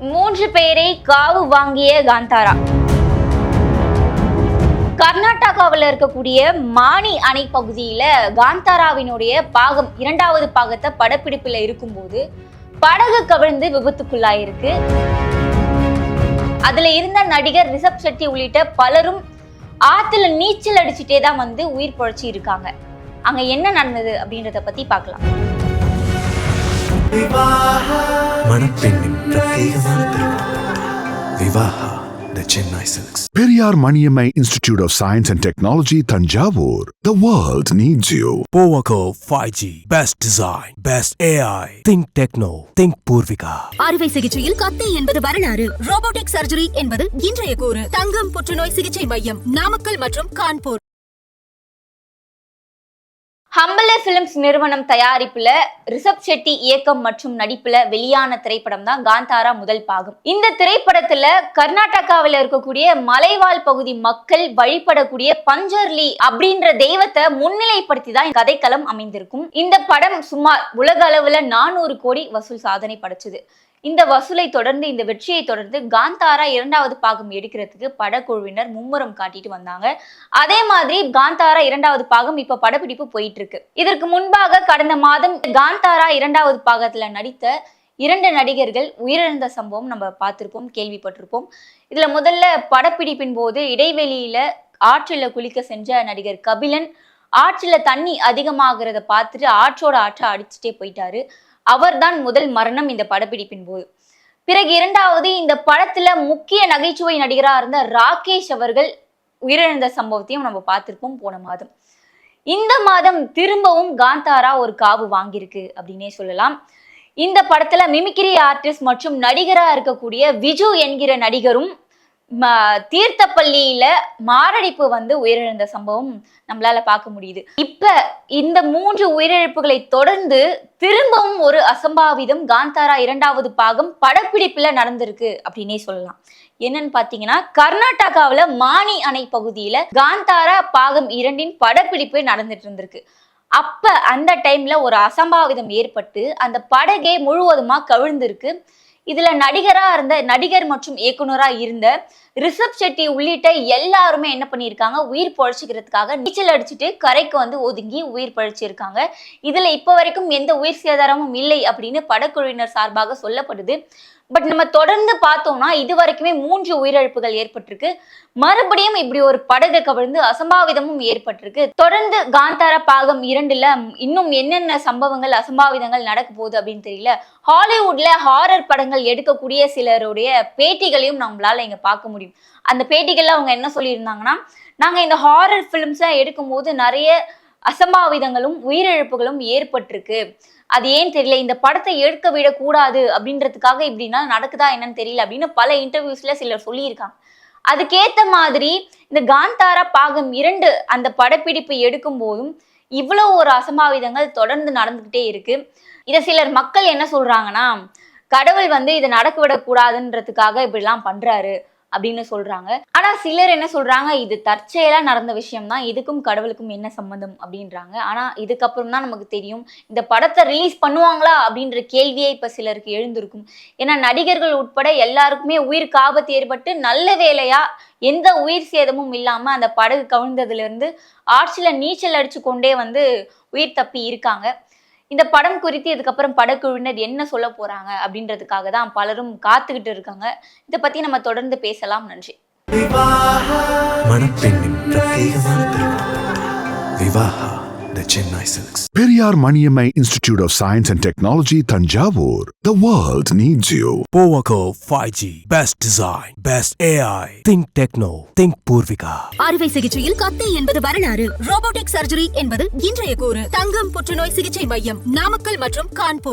3 பேரை காவு வாங்கிய காந்தாரா. கர்நாடகாவில் இருக்கக்கூடிய மானி அணை பகுதியில காந்தாராவினுடைய பாகம் 2வது பாகத்தை படப்பிடிப்புல இருக்கும்போது படகு கவிழ்ந்து விபத்துக்குள்ளாயிருக்கு. அதுல இருந்த நடிகர் ரிஷப் செட்டி உள்ளிட்ட பலரும் ஆத்துல நீச்சல் அடிச்சுட்டே தான் உயிர் பொழைச்சி இருக்காங்க. அங்க என்ன நடந்தது அப்படின்றத பத்தி பார்க்கலாம். Periyar Maniammai Institute of Science and Technology, Thanjavur. The world needs you. Powaco 5G. Best design. Best AI. Think Techno. Think Purvika. அறுவை சிகிச்சையில் கத்தை என்பது வரலாறு. ரோபோட்டிக் சர்ஜரி என்பது இன்றைய கூறு. தங்கம் புற்றுநோய் சிகிச்சை மையம் நாமக்கல் மற்றும் கான்பூர். ஹம்பலே பிலிம்ஸ் நிறுவனம் தயாரிப்புல ரிஷப் செட்டி இயக்கம் மற்றும் நடிப்புல வெளியான திரைப்படம் தான் காந்தாரா முதல் பாகம். இந்த திரைப்படத்துல கர்நாடகாவில் இருக்கக்கூடிய மலைவாழ் பகுதி மக்கள் வழிபடக்கூடிய பஞ்சர்லி அப்படின்ற தெய்வத்தை முன்னிலைப்படுத்தி தான் கதைக்களம் அமைந்திருக்கும். இந்த படம் சுமார் உலக அளவுல 400 கோடி வசூல் சாதனை படைச்சது. இந்த வசூலை தொடர்ந்து, இந்த வெற்றியை தொடர்ந்து காந்தாரா 2வது பாகம் எடுக்கிறதுக்கு படக்குழுவினர் மும்முரம் காட்டிட்டு வந்தாங்க. அதே மாதிரி காந்தாரா 2வது பாகம் இப்ப படப்பிடிப்பு போயிட்டு இருக்கு. இதற்கு முன்பாக கடந்த மாதம் காந்தாரா 2வது பாகத்துல நடித்த 2 நடிகர்கள் உயிரிழந்த சம்பவம் நம்ம பார்த்திருப்போம், கேள்விப்பட்டிருப்போம். இதுல முதல்ல படப்பிடிப்பின் போது இடைவெளியில ஆற்றில குளிக்க சென்ற நடிகர் கபிலன் ஆற்றில தண்ணி அதிகமாகிறத பார்த்துட்டு ஆற்றோட ஆற்ற அடிச்சுட்டே போயிட்டாரு. அவர்தான் முதல் மரணம் இந்த படப்பிடிப்பின் போது. பிறகு 2வது, இந்த படத்துல முக்கிய நகைச்சுவை நடிகரா இருந்த ராகேஷ் அவர்கள் உயிரிழந்த சம்பவத்தையும் நம்ம பார்த்திருப்போம் போன மாதம். இந்த மாதம் திரும்பவும் காந்தாரா ஒரு காவு வாங்கியிருக்கு அப்படின்னே சொல்லலாம். இந்த படத்துல மிமிக்ரி ஆர்டிஸ்ட் மற்றும் நடிகரா இருக்கக்கூடிய விஜு என்கிற நடிகரும் தீர்த்தப்பள்ளியில மாரடைப்பு உயிரிழந்த சம்பவம் நம்மளால பார்க்க முடியுது. இப்ப இந்த 3 உயிரிழப்புகளை தொடர்ந்து திரும்பவும் ஒரு அசம்பாவிதம் காந்தாரா 2வது பாகம் படப்பிடிப்புல நடந்திருக்கு அப்படின்னே சொல்லலாம். என்னன்னு பாத்தீங்கன்னா, கர்நாடகாவில மானி அணை பகுதியில காந்தாரா பாகம் 2 படப்பிடிப்பு நடந்துட்டு இருந்திருக்கு. அப்ப அந்த டைம்ல ஒரு அசம்பாவிதம் ஏற்பட்டு அந்த படகே முழுவதுமா கவிழ்ந்திருக்கு. இதுல நடிகர் மற்றும் இயக்குனரா இருந்த ரிஷப் செட்டி உள்ளிட்ட எல்லாருமே என்ன பண்ணியிருக்காங்க, உயிர் பொழைச்சிக்கிறதுக்காக நீச்சல் அடிச்சுட்டு கரைக்கு ஒதுங்கி உயிர் பொழைச்சிருக்காங்க. இதுல இப்ப வரைக்கும் எந்த உயிர் சேதாரமும் இல்லை அப்படின்னு படக்குழுவினர் சார்பாக சொல்லப்படுது. பட் நம்ம தொடர்ந்து பார்த்தோம்னா இது வரைக்குமே 3 உயிரிழப்புகள் ஏற்பட்டிருக்கு. மறுபடியும் இப்படி ஒரு படகு கவிழ்ந்து அசம்பாவிதமும் ஏற்பட்டிருக்கு. தொடர்ந்து காந்தாரா பாகம் 2ல இன்னும் என்னென்ன சம்பவங்கள் அசம்பாவிதங்கள் நடக்க போகுது அப்படின்னு தெரியல. ஹாலிவுட்ல ஹாரர் படங்கள் எடுக்கக்கூடிய சிலருடைய பேட்டிகளையும் நம்மளால இங்க பார்க்க முடியும். அந்த பேட்டிகள்ல அவங்க என்ன சொல்லியிருந்தாங்கன்னா, நாங்க இந்த ஹாரர் பிலிம்ஸை எடுக்கும் போது நிறைய அசம்பாவிதங்களும் உயிரிழப்புகளும் ஏற்பட்டிருக்கு. அது ஏன் தெரியல, இந்த படத்தை எடுக்க விடக்கூடாது அப்படின்றதுக்காக இப்படின்னா நடக்குதா என்னன்னு தெரியல அப்படின்னு பல இன்டர்வியூஸ்ல சிலர் சொல்லியிருக்காங்க. அதுக்கேத்த மாதிரி இந்த காந்தாரா பாகம் 2 அந்த படப்பிடிப்பு எடுக்கும் போதும் இவ்வளவு ஒரு அசம்பாவிதங்கள் தொடர்ந்து நடந்துகிட்டே இருக்கு. இதை சிலர் மக்கள் என்ன சொல்றாங்கன்னா, கடவுள் இதை நடக்க விடக்கூடாதுன்றதுக்காக இப்படிலாம் பண்றாரு அப்படின்னு சொல்றாங்க. ஆனா சிலர் என்ன சொல்றாங்க, இது தற்செயலா நடந்த விஷயம் தான், இதுக்கும் கடவுளுக்கும் என்ன சம்பந்தம் அப்படின்றாங்க. ஆனா இதுக்கப்புறம் தான் நமக்கு தெரியும் இந்த படத்தை ரிலீஸ் பண்ணுவாங்களா அப்படின்ற கேள்வியே இப்ப சிலருக்கு எழுந்திருக்கும். ஏன்னா நடிகர்கள் உட்பட எல்லாருக்குமே உயிருக்கு ஆபத்து ஏற்பட்டு நல்ல வேளையா எந்த உயிர் சேதமும் இல்லாம அந்த படகு கவிழ்ந்ததுல இருந்து ஆற்றில நீச்சல் அடிச்சு கொண்டே உயிர் தப்பி இருக்காங்க. இந்த படம் குறித்து இதுக்கப்புறம் படக்குழுவினர் என்ன சொல்ல போறாங்க அப்படின்றதுக்காக தான் பலரும் காத்துக்கிட்டு இருக்காங்க. இதை பத்தி நம்ம தொடர்ந்து பேசலாம். நன்றி. Periyar Maniammai Institute of Science and Technology, Thanjavur. The world needs you. Powaco 5G. Best design. Best AI. Think Techno. Think Purvika. அறுவை சிகிச்சையில் கத்தை என்பது வரலாறு. ரோபோட்டிக் சர்ஜரி என்பது இன்றைய கூறு. தங்கம் புற்றுநோய் சிகிச்சை மையம் நாமக்கல் மற்றும் கான்பூர்.